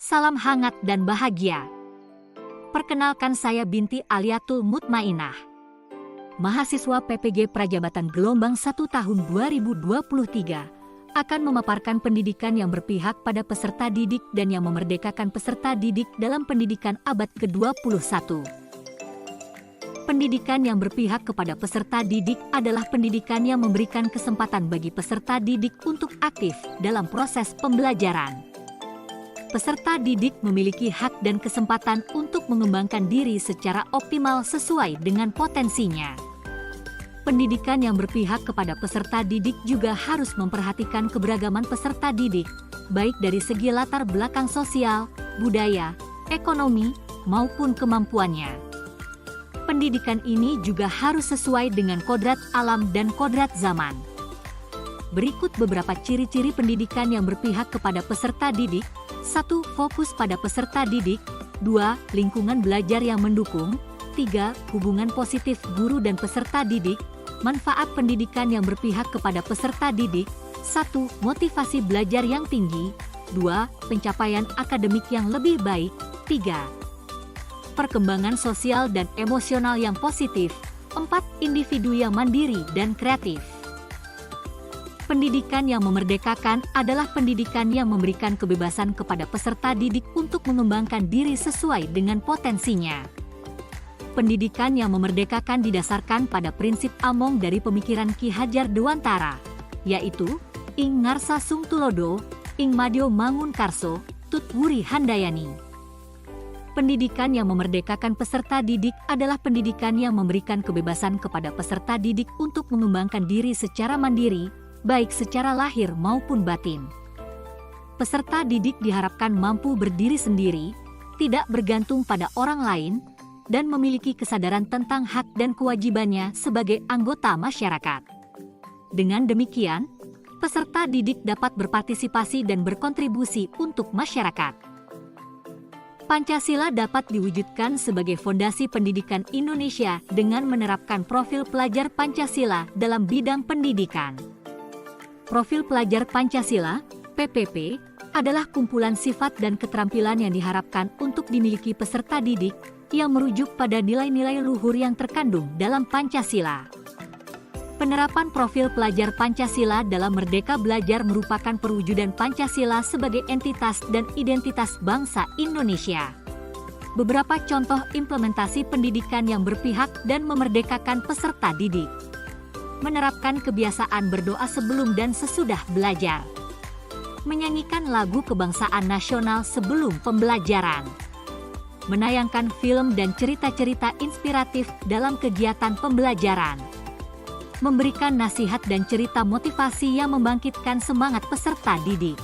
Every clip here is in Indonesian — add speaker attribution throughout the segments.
Speaker 1: Salam hangat dan bahagia. Perkenalkan, saya Binti Aliatul Mutmainah, mahasiswa PPG Prajabatan Gelombang 1 tahun 2023, akan memaparkan pendidikan yang berpihak pada peserta didik dan yang memerdekakan peserta didik dalam pendidikan abad ke-21. Pendidikan yang berpihak kepada peserta didik adalah pendidikan yang memberikan kesempatan bagi peserta didik untuk aktif dalam proses pembelajaran. Peserta didik memiliki hak dan kesempatan untuk mengembangkan diri secara optimal sesuai dengan potensinya. Pendidikan yang berpihak kepada peserta didik juga harus memperhatikan keberagaman peserta didik, baik dari segi latar belakang sosial, budaya, ekonomi, maupun kemampuannya. Pendidikan ini juga harus sesuai dengan kodrat alam dan kodrat zaman. Berikut beberapa ciri-ciri pendidikan yang berpihak kepada peserta didik. 1. Fokus pada peserta didik. 2. Lingkungan belajar yang mendukung. 3. Hubungan positif guru dan peserta didik. Manfaat pendidikan yang berpihak kepada peserta didik. 1. Motivasi belajar yang tinggi. 2. Pencapaian akademik yang lebih baik. 3. Perkembangan sosial dan emosional yang positif. 4. Individu yang mandiri dan kreatif. Pendidikan yang memerdekakan adalah pendidikan yang memberikan kebebasan kepada peserta didik untuk mengembangkan diri sesuai dengan potensinya. Pendidikan yang memerdekakan didasarkan pada prinsip among dari pemikiran Ki Hajar Dewantara, yaitu ing ngarsa sung tulodo, ing madyo mangun karso, tut wuri handayani. Pendidikan yang memerdekakan peserta didik adalah pendidikan yang memberikan kebebasan kepada peserta didik untuk mengembangkan diri secara mandiri, baik secara lahir maupun batin. Peserta didik diharapkan mampu berdiri sendiri, tidak bergantung pada orang lain, dan memiliki kesadaran tentang hak dan kewajibannya sebagai anggota masyarakat. Dengan demikian, peserta didik dapat berpartisipasi dan berkontribusi untuk masyarakat. Pancasila dapat diwujudkan sebagai fondasi pendidikan Indonesia dengan menerapkan profil pelajar Pancasila dalam bidang pendidikan. Profil pelajar Pancasila, PPP, adalah kumpulan sifat dan keterampilan yang diharapkan untuk dimiliki peserta didik yang merujuk pada nilai-nilai luhur yang terkandung dalam Pancasila. Penerapan profil pelajar Pancasila dalam Merdeka Belajar merupakan perwujudan Pancasila sebagai entitas dan identitas bangsa Indonesia. Beberapa contoh implementasi pendidikan yang berpihak dan memerdekakan peserta didik. Menerapkan kebiasaan berdoa sebelum dan sesudah belajar. Menyanyikan lagu kebangsaan nasional sebelum pembelajaran. Menayangkan film dan cerita-cerita inspiratif dalam kegiatan pembelajaran. Memberikan nasihat dan cerita motivasi yang membangkitkan semangat peserta didik.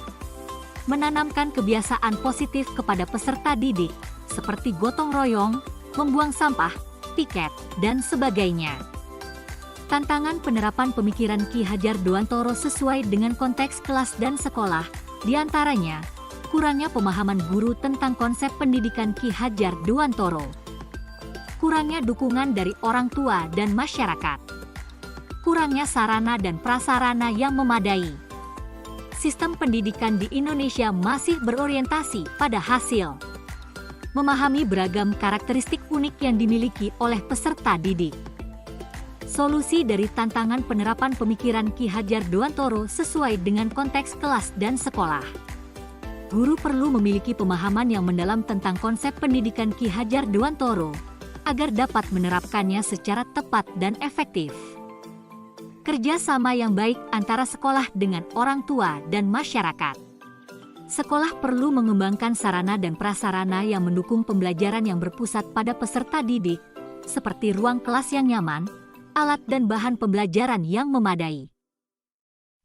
Speaker 1: Menanamkan kebiasaan positif kepada peserta didik, seperti gotong royong, membuang sampah, piket, dan sebagainya. Tantangan penerapan pemikiran Ki Hajar Dewantara sesuai dengan konteks kelas dan sekolah, diantaranya, kurangnya pemahaman guru tentang konsep pendidikan Ki Hajar Dewantara. Kurangnya dukungan dari orang tua dan masyarakat. Kurangnya sarana dan prasarana yang memadai. Sistem pendidikan di Indonesia masih berorientasi pada hasil. Memahami beragam karakteristik unik yang dimiliki oleh peserta didik. Solusi dari tantangan penerapan pemikiran Ki Hajar Dewantara sesuai dengan konteks kelas dan sekolah. Guru perlu memiliki pemahaman yang mendalam tentang konsep pendidikan Ki Hajar Dewantara agar dapat menerapkannya secara tepat dan efektif. Kerjasama yang baik antara sekolah dengan orang tua dan masyarakat. Sekolah perlu mengembangkan sarana dan prasarana yang mendukung pembelajaran yang berpusat pada peserta didik, seperti ruang kelas yang nyaman, alat dan bahan pembelajaran yang memadai.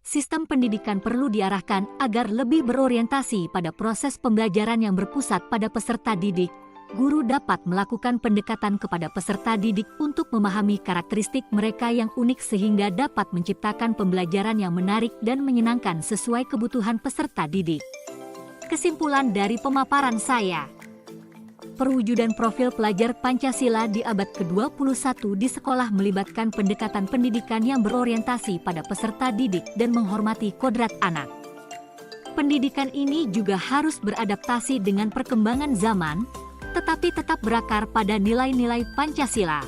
Speaker 1: Sistem pendidikan perlu diarahkan agar lebih berorientasi pada proses pembelajaran yang berpusat pada peserta didik. Guru dapat melakukan pendekatan kepada peserta didik untuk memahami karakteristik mereka yang unik sehingga dapat menciptakan pembelajaran yang menarik dan menyenangkan sesuai kebutuhan peserta didik. Kesimpulan dari pemaparan saya. Perwujudan profil pelajar Pancasila di abad ke-21 di sekolah melibatkan pendekatan pendidikan yang berorientasi pada peserta didik dan menghormati kodrat anak. Pendidikan ini juga harus beradaptasi dengan perkembangan zaman, tetapi tetap berakar pada nilai-nilai Pancasila.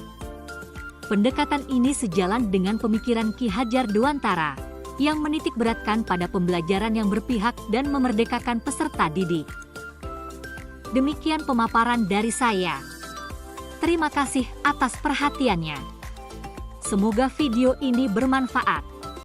Speaker 1: Pendekatan ini sejalan dengan pemikiran Ki Hajar Dewantara yang menitikberatkan pada pembelajaran yang berpihak dan memerdekakan peserta didik. Demikian pemaparan dari saya. Terima kasih atas perhatiannya. Semoga video ini bermanfaat.